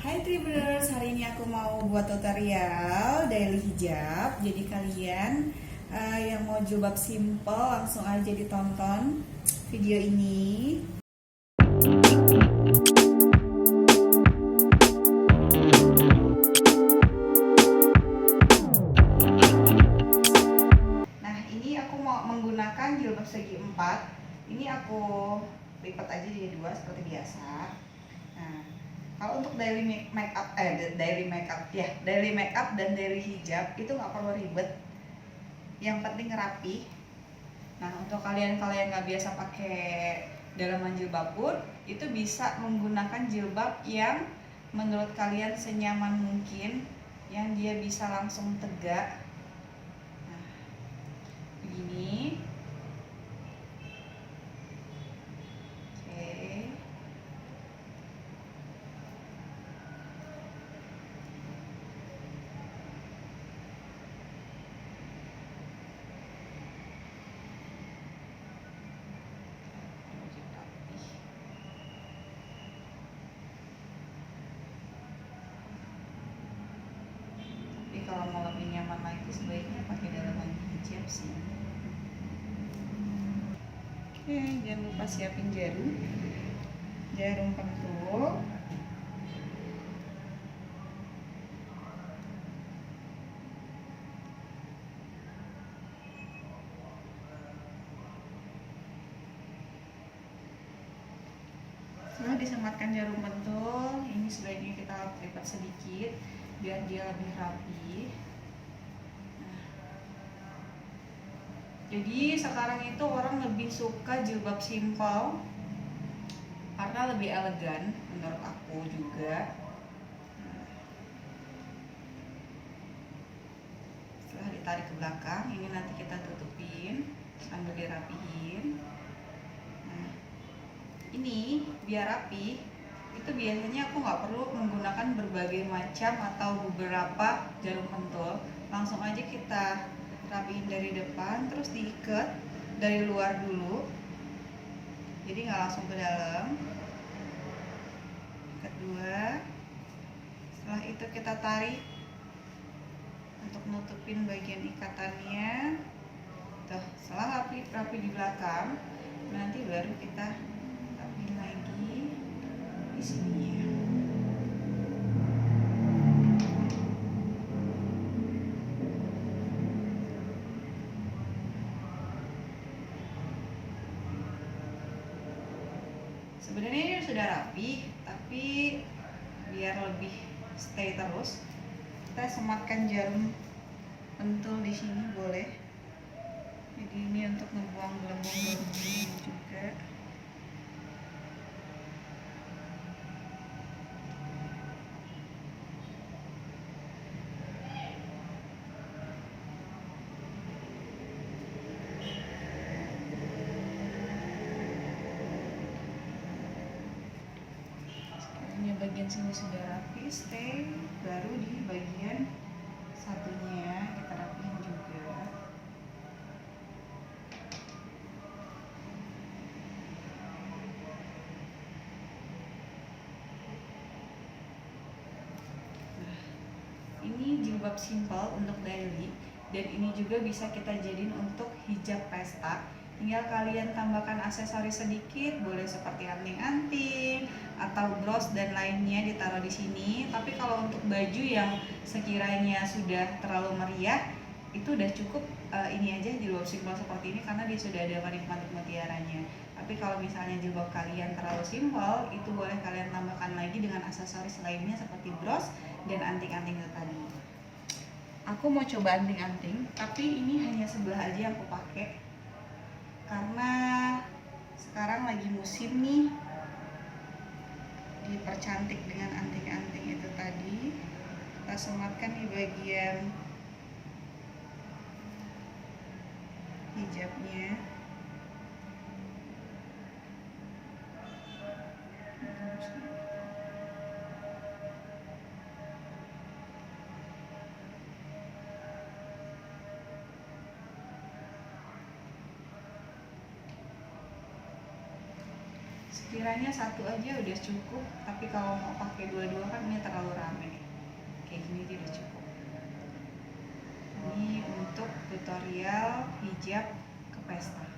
Hai Tribuners, hari ini aku mau buat tutorial daily hijab. Jadi kalian yang mau jilbab simple langsung aja ditonton video ini. Nah, ini aku mau menggunakan jilbab segi 4. Ini aku lipat aja jadi 2 seperti biasa. Nah, kalau untuk daily makeup dan daily hijab itu nggak perlu ribet, yang penting rapi. Nah, untuk kalian nggak biasa pakai dalaman jilbab pun itu bisa menggunakan jilbab yang menurut kalian senyaman mungkin, yang dia bisa langsung tegak. Nah, begini. Oke. Kalau mau lebih nyaman lagi sebaiknya pakai dalaman hijab sih. Oke, jangan lupa siapin jarum pentul. Setelah disematkan jarum pentul, ini sebaiknya kita lipat sedikit biar dia lebih rapi. Nah, jadi sekarang itu orang lebih suka jilbab simple karena lebih elegan menurut aku juga. Setelah ditarik ke belakang, ini nanti kita tutupin sambil dirapihin. Nah, ini biar rapi, itu biasanya aku nggak perlu menggunakan berbagai macam atau beberapa jarum pentul. Langsung aja kita rapihin dari depan, terus diikat dari luar dulu, jadi nggak langsung ke dalam. Ikat dua, setelah itu kita tarik untuk nutupin bagian ikatannya. Tuh, setelah rapi di belakang, nanti baru kita rapiin lagi di sini ya. Sebenarnya ini sudah rapi, tapi biar lebih stay terus, kita sematkan jarum pentul di sini boleh. Jadi ini untuk ngebuang gelembung-gelembung juga. Bagian sini sudah rapi, stay, baru di bagian satunya kita rapiin juga. Nah, ini jilbab simple untuk daily, dan ini juga bisa kita jadiin untuk hijab pesta. Tinggal kalian tambahkan aksesoris sedikit, boleh seperti anting-anting atau bros dan lainnya ditaruh di sini. Tapi kalau untuk baju yang sekiranya sudah terlalu meriah, itu udah cukup ini aja jilbab simpel seperti ini, karena dia sudah ada manik-manik mutiaranya. Tapi kalau misalnya jilbab kalian terlalu simpel, itu boleh kalian tambahkan lagi dengan aksesoris lainnya seperti bros dan anting-anting tadi. Aku mau coba anting-anting, tapi ini hanya sebelah aja yang aku pakai karena sekarang lagi musim nih dipercantik dengan anting-anting itu tadi. Kita sematkan di bagian hijabnya. Sekiranya satu aja udah cukup, tapi kalau mau pakai dua-dua kan ini terlalu rame. Kayak gini tidak cukup. Ini untuk tutorial hijab ke pesta.